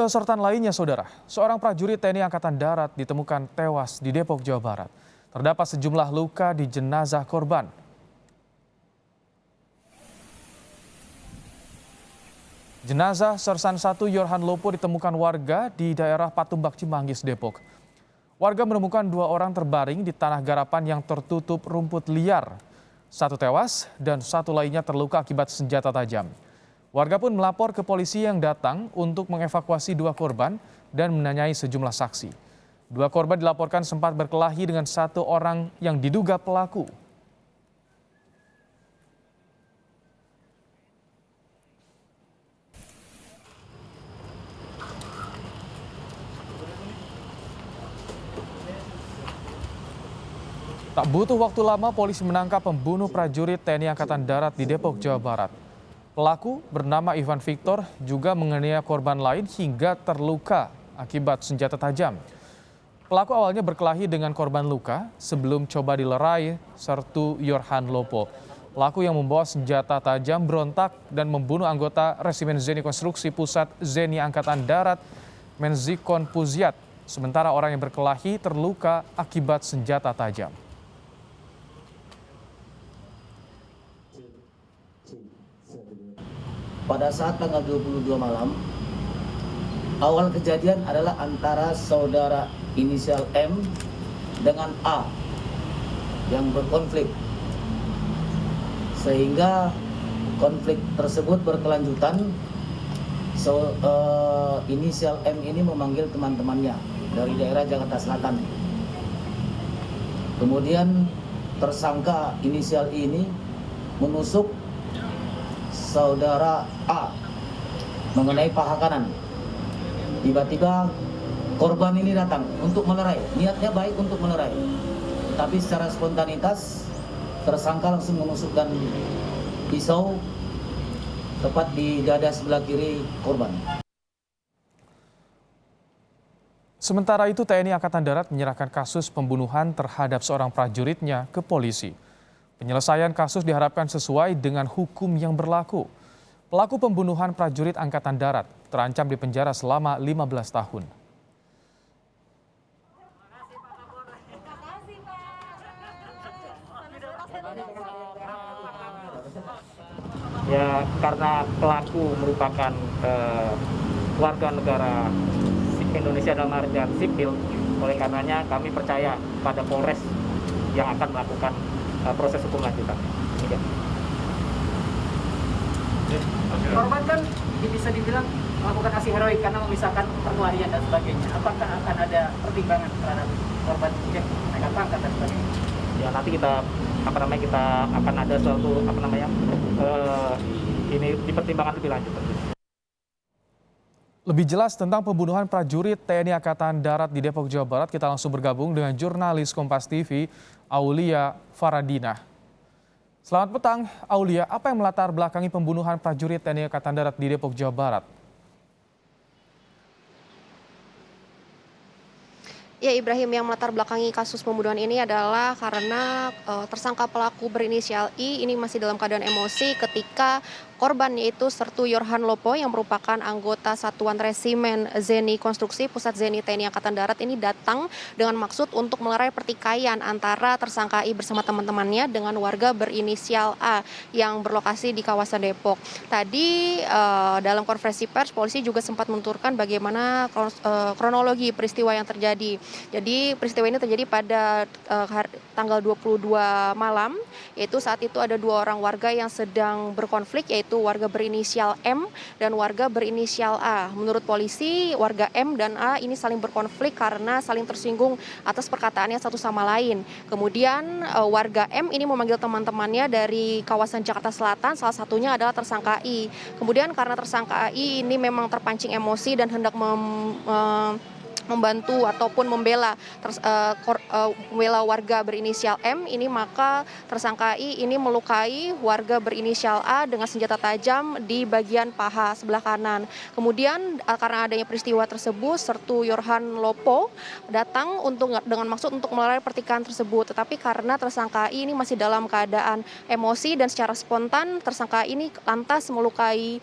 Kesertaan lainnya, saudara, seorang prajurit TNI Angkatan Darat ditemukan tewas di Depok, Jawa Barat. Terdapat sejumlah luka di jenazah korban. Jenazah Sersan 1 Yorhan Lopo ditemukan warga di daerah Patumbak Cimanggis, Depok. Warga menemukan 2 orang terbaring di tanah garapan yang tertutup rumput liar. 1 tewas dan 1 lainnya terluka akibat senjata tajam. Warga pun melapor ke polisi yang datang untuk mengevakuasi 2 korban dan menanyai sejumlah saksi. 2 korban dilaporkan sempat berkelahi dengan 1 orang yang diduga pelaku. Tak butuh waktu lama, polisi menangkap pembunuh prajurit TNI Angkatan Darat di Depok, Jawa Barat. Pelaku bernama Ivan Victor juga menganiaya korban lain hingga terluka akibat senjata tajam. Pelaku awalnya berkelahi dengan korban luka sebelum coba dilerai Sertu Yorhan Lopo. Pelaku yang membawa senjata tajam berontak dan membunuh anggota Resimen Zeni Konstruksi Pusat Zeni Angkatan Darat Menzikon Puziat. Sementara orang yang berkelahi terluka akibat senjata tajam. Pada saat tanggal 22 malam, awal kejadian adalah antara saudara inisial M dengan A yang berkonflik. Sehingga konflik tersebut berkelanjutan, inisial M ini memanggil teman-temannya dari daerah Jakarta Selatan. Kemudian tersangka inisial I ini menusuk saudara A mengenai paha kanan. Tiba-tiba korban ini datang untuk melerai. Niatnya baik untuk melerai, tapi secara spontanitas tersangka langsung menusukkan pisau tepat di dada sebelah kiri korban. Sementara itu, TNI Angkatan Darat menyerahkan kasus pembunuhan terhadap seorang prajuritnya ke polisi. Penyelesaian kasus diharapkan sesuai dengan hukum yang berlaku. Pelaku pembunuhan prajurit Angkatan Darat terancam dipenjara selama 15 tahun. Ya, karena pelaku merupakan warga negara Indonesia dalam artian sipil, oleh karenanya kami percaya pada Polres yang akan melakukan proses hukum lanjutan. Korban kan bisa dibilang melakukan aksi heroik karena memisahkan perkelahian dan sebagainya. Apakah akan ada pertimbangan terhadap korban yang naik pangkat dan sebagainya? Ya, nanti kita akan ada suatu ini dipertimbangkan lebih lanjut. Lebih jelas tentang pembunuhan prajurit TNI Angkatan Darat di Depok, Jawa Barat, kita langsung bergabung dengan jurnalis Kompas TV, Aulia Faradina. Selamat petang, Aulia. Apa yang melatar belakangi pembunuhan prajurit TNI Angkatan Darat di Depok, Jawa Barat? Ya, Ibrahim, yang melatar belakangi kasus pembunuhan ini adalah karena tersangka pelaku berinisial I ini masih dalam keadaan emosi ketika korban yaitu Sertu Yorhan Lopo yang merupakan anggota Satuan Resimen Zeni Konstruksi Pusat Zeni TNI Angkatan Darat ini datang dengan maksud untuk melerai pertikaian antara tersangka I bersama teman-temannya dengan warga berinisial A yang berlokasi di kawasan Depok. Tadi dalam konferensi pers polisi juga sempat menuturkan bagaimana kronologi peristiwa yang terjadi. Jadi peristiwa ini terjadi pada tanggal 22 malam, yaitu saat itu ada 2 orang warga yang sedang berkonflik, yaitu warga berinisial M dan warga berinisial A. Menurut polisi, warga M dan A ini saling berkonflik karena saling tersinggung atas perkataannya satu sama lain. Kemudian warga M ini memanggil teman-temannya dari kawasan Jakarta Selatan, salah satunya adalah tersangka I. Kemudian karena tersangka I ini memang terpancing emosi dan hendak membantu ataupun membela warga berinisial M ini, maka tersangka I ini melukai warga berinisial A dengan senjata tajam di bagian paha sebelah kanan. Kemudian karena adanya peristiwa tersebut, Sertu Yorhan Lopo datang dengan maksud untuk melerai pertikaian tersebut. Tetapi karena tersangka I ini masih dalam keadaan emosi dan secara spontan, tersangka ini lantas melukai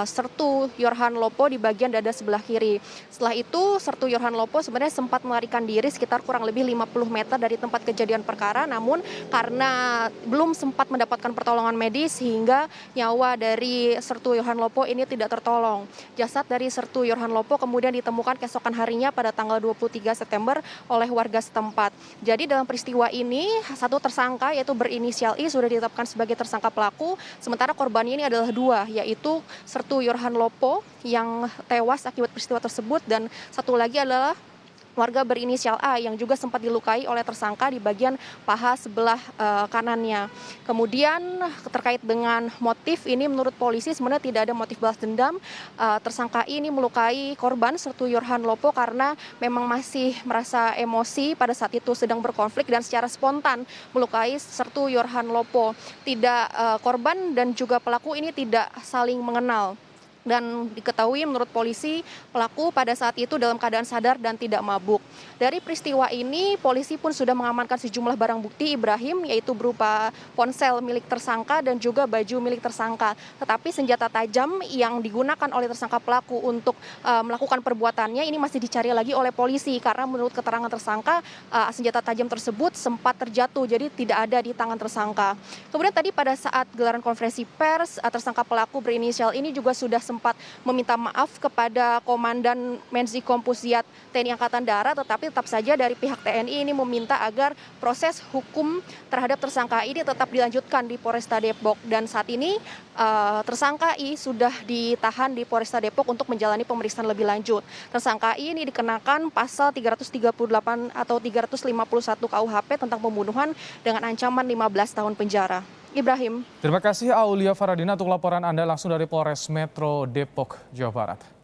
Sertu Yorhan Lopo di bagian dada sebelah kiri. Setelah itu Sertu Yorhan Lopo sebenarnya sempat melarikan diri sekitar kurang lebih 50 meter dari tempat kejadian perkara, namun karena belum sempat mendapatkan pertolongan medis sehingga nyawa dari Sertu Yorhan Lopo ini tidak tertolong. Jasad dari Sertu Yorhan Lopo kemudian ditemukan keesokan harinya pada tanggal 23 September oleh warga setempat. Jadi dalam peristiwa ini satu tersangka yaitu berinisial I sudah ditetapkan sebagai tersangka pelaku, sementara korbannya ini adalah dua, yaitu Sertu Yorhan Lopo yang tewas akibat peristiwa tersebut dan satu lagi adalah warga berinisial A yang juga sempat dilukai oleh tersangka di bagian paha sebelah kanannya. Kemudian terkait dengan motif ini, menurut polisi sebenarnya tidak ada motif balas dendam. Tersangka ini melukai korban Sertu Yorhan Lopo karena memang masih merasa emosi pada saat itu sedang berkonflik dan secara spontan melukai Sertu Yorhan Lopo. Korban dan juga pelaku ini tidak saling mengenal. Dan diketahui menurut polisi pelaku pada saat itu dalam keadaan sadar dan tidak mabuk. Dari peristiwa ini polisi pun sudah mengamankan sejumlah barang bukti Ibrahim, yaitu berupa ponsel milik tersangka dan juga baju milik tersangka. Tetapi senjata tajam yang digunakan oleh tersangka pelaku untuk melakukan perbuatannya ini masih dicari lagi oleh polisi karena menurut keterangan tersangka senjata tajam tersebut sempat terjatuh, jadi tidak ada di tangan tersangka. Kemudian tadi pada saat gelaran konferensi pers, tersangka pelaku berinisial ini juga sudah sempat meminta maaf kepada Komandan Menzikom Pusiat TNI Angkatan Darat, tetapi tetap saja dari pihak TNI ini meminta agar proses hukum terhadap tersangka ini tetap dilanjutkan di Polresta Depok. Dan saat ini tersangka I sudah ditahan di Polresta Depok untuk menjalani pemeriksaan lebih lanjut. Tersangka I ini dikenakan pasal 338 atau 351 KUHP tentang pembunuhan dengan ancaman 15 tahun penjara. Ibrahim. Terima kasih Aulia Faradina untuk laporan Anda langsung dari Polres Metro Depok, Jawa Barat.